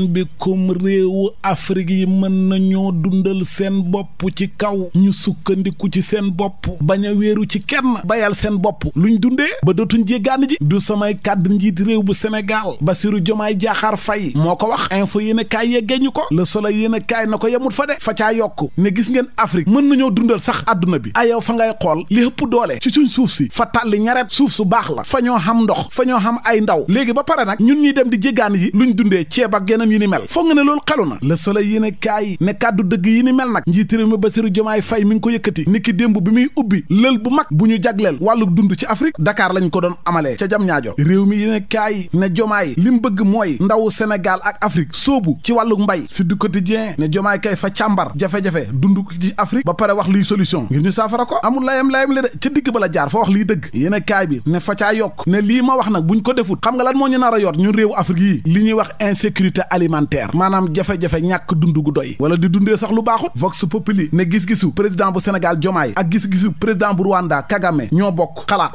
ahlan bikum réewu Afrique yi mën nañoo dundal seen bopp ci kaw ñu sukkandiku ci seen bopp bañ a wéeru ci kenn bayal seen bopp luñ dundee ba dootuñ jéggaani ji du samay kàddu njiit réew bu Sénégal Bassirou Diomaye Diakhar Faye moo ko wax info yéen a kaay yeggeeñu ko Le Soleil yéen a kaay na ko yemut fa de fa caa yokk ne gis ngeen Afrique mën nañoo dundal sax àdduna bi ayow fa ngay xool li ëpp doole ci suñ suuf si fa tàlli ñaret suuf su baax la fa ñoo xam ndox fa ñoo xam ay ndaw léegi ba pare nag ñun ñuy dem di jéggaani yi luñ dundee ceeb ak yeneen yi ni mel foog nga ne loolu xelu na Le Soleil yéen a kaay ne kàddu dëgg yi ni mel nag njiit réew mi Bassirou Diomaye Faye mi ngi ko yëkkati niki démb bi muy ubbi lël bu mag bu ñu jagleel wàllu dund ci Afrique Dakar lañ ko doon amalee ca jam ñaajo réew mi yéen a kaay ne Diomaye li mu bëgg mooy ndawu Sénégal ak Afrique soobu ci wàllu mbay si du quotidien ne Diomaye kay fa càmbar jafe-jafe dund ci Afrique ba pare wax liy solution ngir ñu saafara ko amul layam li de ca digg ba la jaar fa wax liy dëgg yéen a kaay bi ne fa caa yokk ne lii ma wax nag buñ ko defut xam nga lan moo ñu nar a yor ñun réewu Afrique yi li ñuy wax insécurité alimentaire maanaam jafe-jafe ñàkk dund gu doy wala di dundee sax lu baaxut Vox Populi ne gis-gisu président bu Sénégal Diomaye ak gis-gisu président bu Rwanda Kagame ñoo bokk xalaat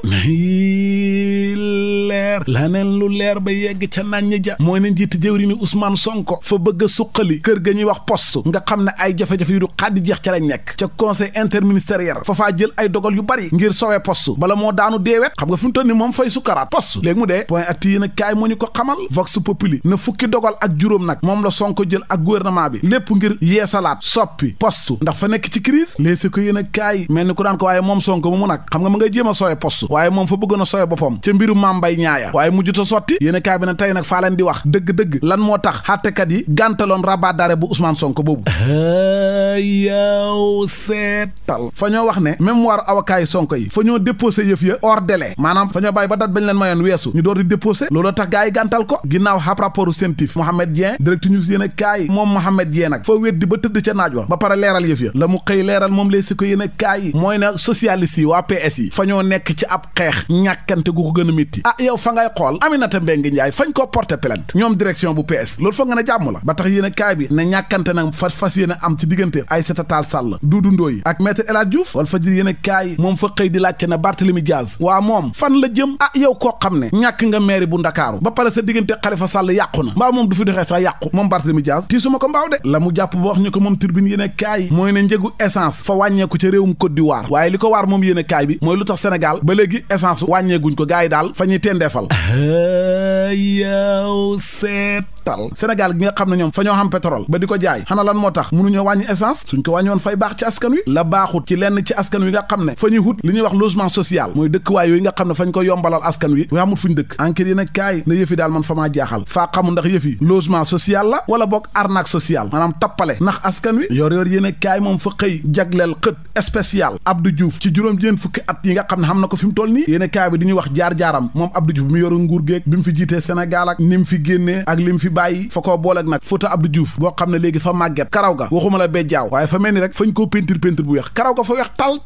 leer laneen lu leer ba yegg ca nañ ja mooy ne njiiti jëwri ni Ousmane Sonko fa bëgg a suqali kër ga ñuy wax poste nga xam ne ay jafe-jafe yu du xaddi jeex ca lañ nekk ca conseil interministériel fa faa jël ay dogal yu bari ngir sowee poste bala moo daanu deewet xam nga fi mu toll ni moom fay sukkaraat poste léegi mu dee point acti yéen a kaay moo ñu ko xamal Vox Populi na fukki dogal ak juróom nag moom la Sonko jël ak gouvernement bi lépp ngir yeesalaat soppi poste ndax fa nekk ci crise léegi ko yéen a kaay mel ni ku daan ko waaye moom Sonko mu nag xam nga ma ngay jéem a sowee poste waaye moom fa bëggoon a sowee boppam ca mbiru mambay ñaaya waaye mujjut a sotti yéen a kaay bi na tey nag faa leen di wax dëgg-dëgg lan moo tax xàttekat yi gàntaloon rabat d'arrêt bu Ousmane Sonko boobu yow seetal fa ñoo wax ne mémoire avocat yi Sonko yi fa ñoo déposé yëf ya hors délai maanaam fa ñoo bàyyi ba dat bañ leen mayoon weesu ñu door di déposé looloo tax gaa yi gàntal ko ginnaaw xab rapportu CENTIF Mohamed Dieng Direct News yéen a kaay moom Mohamed Dieng nag fa weddi ba tëdd ca naaj wa ba pare leeral yëf ya la mu xëy leeral moom lay si ko yéen a kaay mooy ne socialiste yi waa PS yi fa ñoo nekk ci ab xeex ñàkkante gu ko gën a métti ah yow fa ngay xool Aminata Mbengue Ndiaye fañ koo porté plainte ñoom direction bu PS loolu foog nga ne jàmm la ba tax yéen a kaay bi ne ñàkkante nag fas yéen a am ci diggante Aïssata Tall Sall Doudou Ndoye ak maître El Hadji Diouf wal fajir yéen a kaay moom fa xëy di laajte na Barthélémy Diaz waa moom fan la jëm ah yow koo xam ne ñàkk nga maire bu Ndakaaru ba pare sa diggante Khalifa Sall yàqu na mbaa moom du fi doxee sax yàqu moom Barthélémy Diaz tiisuma ko mbaaw de la mu jàpp ba wax ñu ko moom Tribune yéen a kaay mooy ne njëgu essence fa wàññeeku ca réewum Côte d'Ivoire waaye li ko waar moom yéen a kaay bi mooy lu tax Sénégal ba léegi essence wàññeeguñ ko gars yi daal fa ñuy tendeefal yow seetal Sénégal gi nga xam ne ñoom fa ñoo xam pétrole ba di ko jaay xana lan moo tax mënuñoo wàññi essence suñ ko wàññoon fay baax ci askan wi la baaxut ci lenn ci askan wi nga xam ne fa ñuy hut li ñuy wax logement social mooy dëkkuwaay yooyu nga xam ne fañ ko yombalal askan wi nga xamul fuñ dëkk enquête yi nag kaay na yëfi daal man fa maa jaaxal faa xamul ndax yëfi logement social la wala boog arnaque sociale maanaam tappale ndax askan wi yor yéen a kaay moom fa xëy jagleel xët spécial Abdou Diouf ci juróom-ñeent fukki at yi nga xam ne xam na ko fi mu toll nii yéen a kaay bi di ñuy wax jaar-jaaram moom Abdou Diouf bi mu yoru nguur géeg bi mu fi jiitee Sénégal ak ni mu fi génnee ak li mu fi bàyyi fa koo boole ak nag photo Abdou Diouf boo xam ne léegi fa màgget karaw ga waxuma la bejjaaw waaye fa mel ni rek fañ koo peinture bu weex karaw ga fa weex tal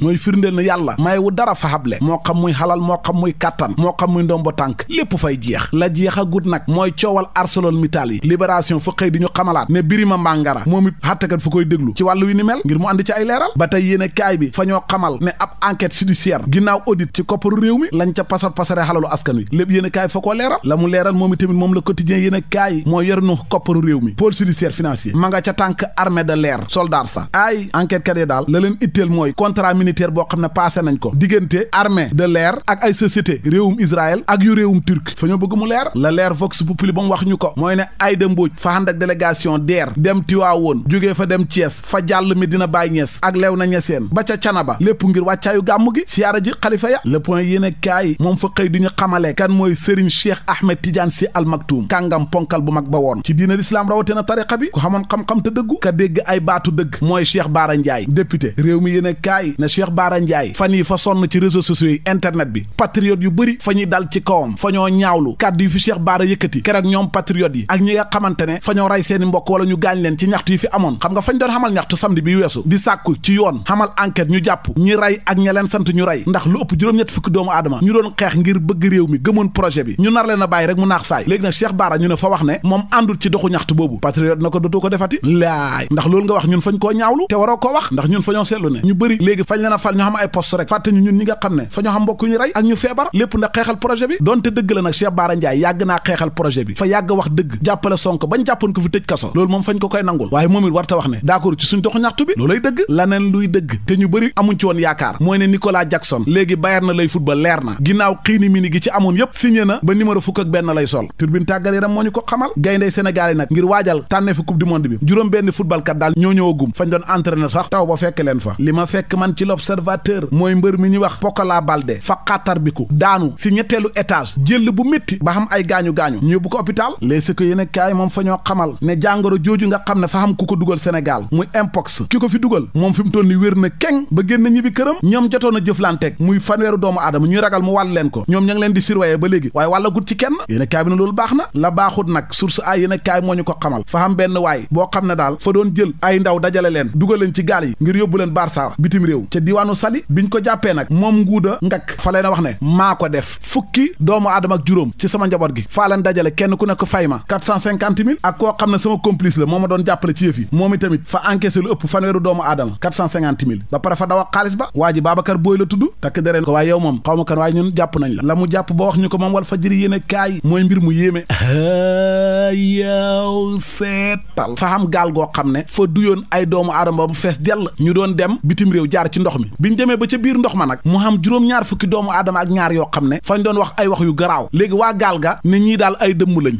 mooy firndeel na yàlla may wu dara fa xable moo xam muy xalal moo xam muy kàttan moo xam muy ndombo tànk lépp fay jeex la jeex a gut nag mooy coowal ArcelorMittal yi Libération fa xëy di ñu xamalaat ne Birima Mangara moom it xàttekat fa koy déglu ci wàllu wi ni mel ngir mu andi ci ay leeral ba tey yéene kaay bi fa ñoo xamal ne ab enquête judiciaire ginnaaw audit ci kopparu réew mi lañ ca pasare xalalu askan wi lépp yéene kaay fa koo leeral la mu leeral moom itamit moom la quotidien yéene kaay mooy yor nu kopparu réew mi pôle judiciaire financier ma nga ca tànk armée de l'air soldat sa ay enquête kat yi daal la leen itteel mooy contrat militaire boo xam ne passé nañ ko diggante armée de l'air ak ay société réewum Israël ak yu réewum turc fa ñoo bëgg mu leer la leer Vox Populi ba mu wax ñu ko mooy ne Aïda Mbodj fa ànd ak délégation DER dem Tiwaawoon jógee fa dem Thiès fa jàll Medina Baye Niass ak Léona Niassène ba ca Canaba lépp ngir wàccaayu gàmmu gi siyaara ji xalifa ya le point yéene kaay moom fa xëy di ñu xamale kan mooy Serigne Cheikh Ahmed Tidiane Sy Al Maktoum kàngam ponkal bu mag ba woon ci diina l'islam rawate na tariqa bi ku xamoon xam-xam te dëggu ka dégg ay baatu dëgg mooy Cheikh Bara Ndiaye député réew mi yéene kaay na Cheikh Bara Ndiaye fan yi fa sonn ci réseaux sociaux yi internet bi patriote yu bëri fa ñuy dal ci kawam fa ñoo ñaawlu kàddu yu fi Cheikh Bara yëkkati keroog ñoom patriote yi ak ñi nga xamante ne fa ñoo rey seeni mbokk wala ñu gaañ leen ci ñaxtu yi fi amoon xam nga fañ doon xamal ñaxtu samedi bi weesu di sàkku ci yoon xamal enquête ñu jàpp ñi rey ak ña leen sant ñu rey ndax lu ëpp juróom-ñett fukki doomu aadama ñu doon xeex ngir bëgg réew mi gëmoon projet bi ñu nar leen a bàyyi rek mu naax saay léegi nag Cheikh Bara ñu ne fa wax ne moom àndul ci doxu ñaxtu boobu patriote na ko dootoo ko defati laay ndax loolu nga wax ñun fañ koo ñaawlu te waroo koo wax ndax ñun fa ñoo seetlu ne ñu bëri léegi fañ leen a fal ñu xam ay poste rek fàtte ñu ñun ñi nga xam ne fa ñoo xam mbokk ñu rey ak ñu feebar lépp ndax xeexal projet bi donte dëgg la nag Cheikh Bara Ndiaye yàgg naa xeexal projet bi fa yàgg wax dëgg jàppale Sonko bañ jàppoon ko fi tëj kaso loolu moom fañ ko koy nangul waaye moom it warta wax ne d'accord ci suñ doxu ñaxtu bi loolay dëgg laneen luy dëgg te ñu bëri amuñ ci woon yaakaar mooy ne Nicolas Jackson léegi Bayern na lay football leer na ginnaaw xiini mini gi ci amoon yépp signé na ba numéro fukk ak benn lay sol turbine tàggat yaram moo ñu ko xamal gayndey Sénégal yi nag ngir waajal tànnee fi coupe du monde bi juróom benn football kat daal ñoo ñëwagum fañ doon entraîneur sax taw ba fekk leen fa li ma fekk man ci l'observateur mooy mbër mi ñuy wax Pokola Baldé fa xattar bi ku daanu si ñetteelu étage jël bu métti ba xam ay gaañu-gaañu ñu yóbbu ko hôpital léegi ko yéen kaay moom fa ñoo xamal ne jàngoro jooju nga xam ne fa xam ku ko dugal Sénégal muy mpox ki ko fi dugal moom fi mu toll ni wér na keng ba génn ñibbi këram ñoom jotoon a jëflanteeg muy fanweeru doomu aadama ñuy ragal mu wàll leen ko ñoom ña ngi leen di surveiller ba léegi waaye wàlla gut ci kenn yéen kaay bi ne loolu baax na la baaxut nag source ay yéen kaay moo ñu ko xamal fa xam benn waay boo xam ne daal fa doon jël ay ndaw dajale leen dugal leen ci gaal yi ngir yóbbu leen Barça bitim réew ca diwaanu Saly biñ ko jàppee nag moom nguuda ngak fa leen a wax ne maa ko def fukki doomu aadama ak juróom ci sama njaboot gi faa leen dajale kenn ku nekk fay ma 450 000 ak koo xam ne sama complice la moo ma doon jàppale ci yëf yi moom itamit fa encaissé lu ëpp fanweeru doomu aadama 450 000 ba pare fa daw ak xaalis ba waa ji Babacar Booy la tudd takk dereen ko waaye yow moom xaw ma kan waaye ñun jàpp nañ la mu jàpp ba wax ñu ko moom wal fajiri yéen kaay mooy mbir mu yéeme yow seetal fa xam gaal goo xam ne fa duyoon ay doomu aadama ba mu fees dell ñu doon dem bitim réew jaar ci ndox mi biñ demee ba ca biir ndox ma nag mu xam juróom-ñaar fukki doomu aadama ak ñaar yoo xam ne fañ doon wax ay wax yu garaaw léegi waa gaal ga ne ñii daal ay dëmm lañ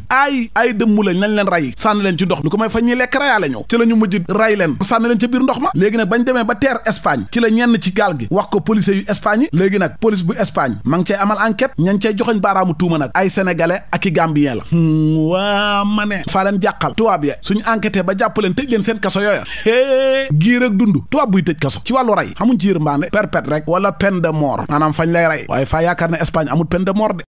ay dëmm lañ nañ leen ray sànni leen ci ndox lu ko may fa ñuy lekk rayaale ñëw ci la ñu mujj ray leen sànni leen ca biir ndox ma léegi nag bañ demee ba teer Espagne ci la ñenn ci gaal gi wax ko policiers yu Espagne yi léegi nag police bu Espagne ma ngi cay amal enquête ñañ cay joxoñ baaraamu tuuma nag ay sénégalais ak i gambien la waa ma ne faa leen jàqal tubaab ya suñu enquêté ba jàpp leen tëj leen seen kaso yooya giir ak dund tubaab buy tëj kaso ci wàllu rey xamuñ ci yërmande perpète rek wala peine de mort maanaam fañ lay rey waaye faa yaakaar ne Espagne amul peine de mort de